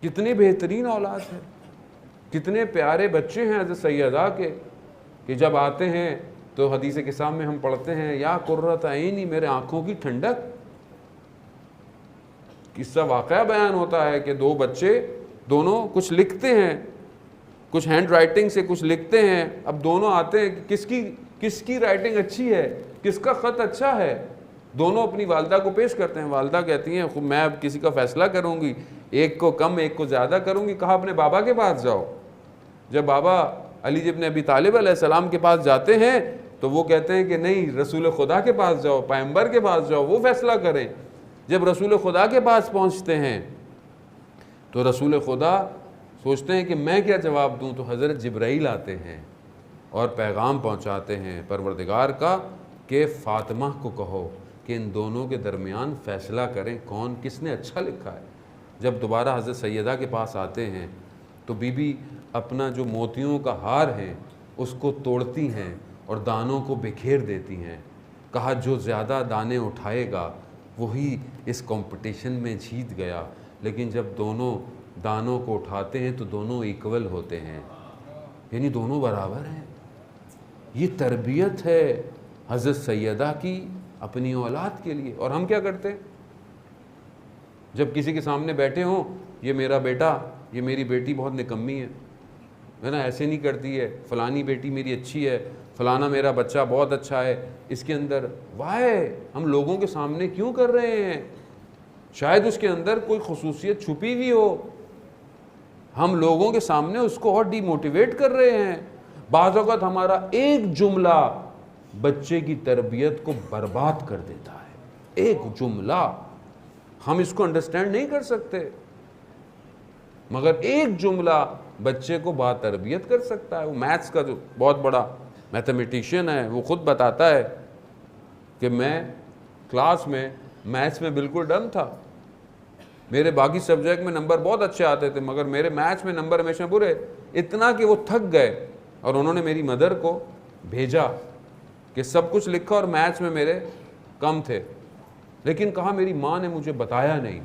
کتنی بہترین اولاد ہے، کتنے پیارے بچے ہیں حضرت سیدہ کے، کہ جب آتے ہیں تو حدیث کے سامنے ہم پڑھتے ہیں یا قرۃ عینی، میرے آنکھوں کی ٹھنڈک۔ قصہ واقعہ بیان ہوتا ہے کہ دو بچے دونوں کچھ لکھتے ہیں، کچھ ہینڈ رائٹنگ سے کچھ لکھتے ہیں، اب دونوں آتے ہیں کہ کس کی رائٹنگ اچھی ہے، کس کا خط اچھا ہے، دونوں اپنی والدہ کو پیش کرتے ہیں۔ والدہ کہتی ہیں میں اب کسی کا فیصلہ کروں گی، ایک کو کم ایک کو زیادہ کروں گی۔ کہا اپنے بابا کے پاس جاؤ۔ جب بابا علی ابن ابی طالب علیہ السلام کے پاس جاتے ہیں تو وہ کہتے ہیں کہ نہیں، رسول خدا کے پاس جاؤ، پیغمبر کے پاس جاؤ، وہ فیصلہ کریں۔ جب رسول خدا کے پاس پہنچتے ہیں تو رسول خدا سوچتے ہیں کہ میں کیا جواب دوں، تو حضرت جبرائیل آتے ہیں اور پیغام پہنچاتے ہیں پروردگار کا کہ فاطمہ کو کہو کہ ان دونوں کے درمیان فیصلہ کریں کون کس نے اچھا لکھا ہے۔ جب دوبارہ حضرت سیدہ کے پاس آتے ہیں تو بی بی اپنا جو موتیوں کا ہار ہے اس کو توڑتی ہیں اور دانوں کو بکھیر دیتی ہیں۔ کہا جو زیادہ دانے اٹھائے گا وہی اس کمپٹیشن میں جیت گیا، لیکن جب دونوں دانوں کو اٹھاتے ہیں تو دونوں ایکول ہوتے ہیں، یعنی دونوں برابر ہیں۔ یہ تربیت ہے حضرت سیدہ کی اپنی اولاد کے لیے۔ اور ہم کیا کرتے ہیں؟ جب کسی کے سامنے بیٹھے ہوں، یہ میرا بیٹا، یہ میری بیٹی بہت نکمی ہے نا، ایسے نہیں کرتی ہے، فلانی بیٹی میری اچھی ہے، فلانا میرا بچہ بہت اچھا ہے، اس کے اندر وائے ہم لوگوں کے سامنے کیوں کر رہے ہیں؟ شاید اس کے اندر کوئی خصوصیت چھپی ہوئی ہو، ہم لوگوں کے سامنے اس کو اور ڈی موٹیویٹ کر رہے ہیں۔ بعض اوقات ہمارا ایک جملہ بچے کی تربیت کو برباد کر دیتا ہے، ایک جملہ، ہم اس کو انڈرسٹینڈ نہیں کر سکتے، مگر ایک جملہ بچے کو با تربیت کر سکتا ہے۔ وہ میتھس کا جو بہت بڑا میتھمیٹیشین ہے وہ خود بتاتا ہے کہ میں کلاس میں میتھس میں بالکل ڈم تھا، میرے باقی سبجیکٹ میں نمبر بہت اچھے آتے تھے مگر میرے میتھس میں نمبر ہمیشہ برے، اتنا کہ وہ تھک گئے اور انہوں نے میری مدر کو بھیجا کہ سب کچھ لکھا اور میتھس میں میرے کم تھے، لیکن کہا میری ماں نے مجھے بتایا نہیں۔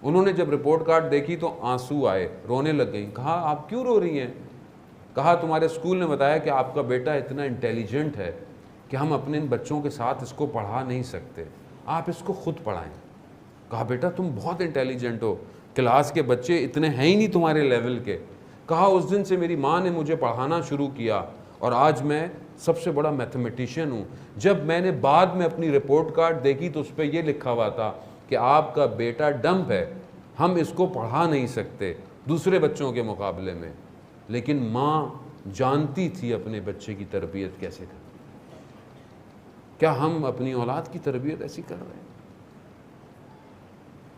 انہوں نے جب رپورٹ کارڈ دیکھی تو آنسو آئے، رونے لگ گئیں۔ کہا آپ کیوں رو رہی ہیں؟ کہا تمہارے اسکول نے بتایا کہ آپ کا بیٹا اتنا انٹیلیجنٹ ہے کہ ہم اپنے ان بچوں کے ساتھ اس کو پڑھا نہیں سکتے، آپ اس کو خود پڑھائیں۔ کہا بیٹا تم بہت انٹیلیجنٹ ہو، کلاس کے بچے اتنے ہیں ہی نہیں تمہارے لیول کے۔ کہا اس دن سے میری ماں نے مجھے پڑھانا شروع کیا اور آج میں سب سے بڑا میتھمیٹیشین ہوں۔ جب میں نے بعد میں اپنی رپورٹ کارڈ دیکھی تو اس پہ یہ لکھا ہوا تھا کہ آپ کا بیٹا ڈمپ ہے، ہم اس کو پڑھا نہیں سکتے دوسرے بچوں کے مقابلے میں، لیکن ماں جانتی تھی اپنے بچے کی تربیت کیسے کریں۔ کیا ہم اپنی اولاد کی تربیت ایسی کر رہے ہیں؟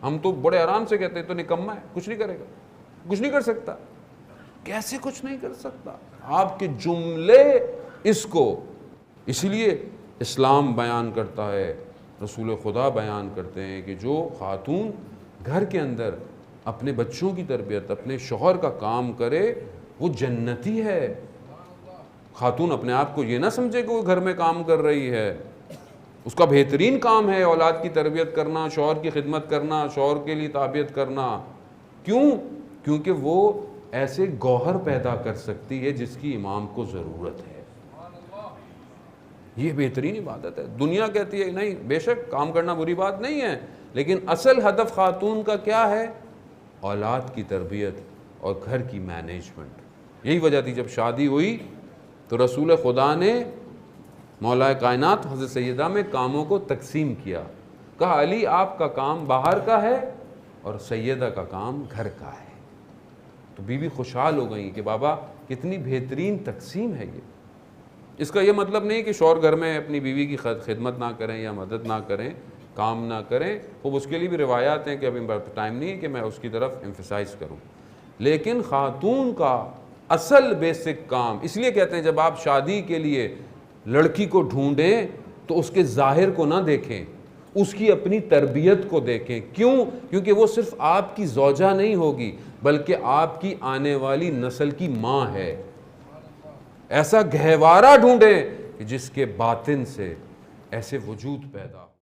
ہم تو بڑے آرام سے کہتے ہیں تو نکما ہے، کچھ نہیں کرے گا، کچھ نہیں کر سکتا۔ کیسے کچھ نہیں کر سکتا؟ آپ کے جملے اس کو، اس لیے اسلام بیان کرتا ہے، رسول خدا بیان کرتے ہیں کہ جو خاتون گھر کے اندر اپنے بچوں کی تربیت، اپنے شوہر کا کام کرے وہ جنتی ہے۔ خاتون اپنے آپ کو یہ نہ سمجھے کہ وہ گھر میں کام کر رہی ہے، اس کا بہترین کام ہے اولاد کی تربیت کرنا، شوہر کی خدمت کرنا، شوہر کے لیے تابعیت کرنا۔ کیوں؟ کیونکہ وہ ایسے گوہر پیدا کر سکتی ہے جس کی امام کو ضرورت ہے۔ یہ بہترین عبادت ہے۔ دنیا کہتی ہے نہیں، بے شک کام کرنا بری بات نہیں ہے، لیکن اصل ہدف خاتون کا کیا ہے؟ اولاد کی تربیت اور گھر کی مینجمنٹ۔ یہی وجہ تھی جب شادی ہوئی تو رسول خدا نے مولا کائنات حضرت سیدہ میں کاموں کو تقسیم کیا۔ کہا علی آپ کا کام باہر کا ہے اور سیدہ کا کام گھر کا ہے۔ تو بیوی خوشحال ہو گئی کہ بابا کتنی بہترین تقسیم ہے یہ۔ اس کا یہ مطلب نہیں کہ شوہر گھر میں اپنی بیوی کی خدمت نہ کریں یا مدد نہ کریں، کام نہ کریں، وہ اس کے لیے بھی روایات ہیں کہ ابھی ٹائم نہیں ہے کہ میں اس کی طرف ایمفسائز کروں، لیکن خاتون کا اصل بیسک کام، اس لیے کہتے ہیں جب آپ شادی کے لیے لڑکی کو ڈھونڈیں تو اس کے ظاہر کو نہ دیکھیں، اس کی اپنی تربیت کو دیکھیں۔ کیوں؟ کیونکہ وہ صرف آپ کی زوجہ نہیں ہوگی بلکہ آپ کی آنے والی نسل کی ماں ہے۔ ایسا گہوارہ ڈھونڈیں کہ جس کے باطن سے ایسے وجود پیدا ہو۔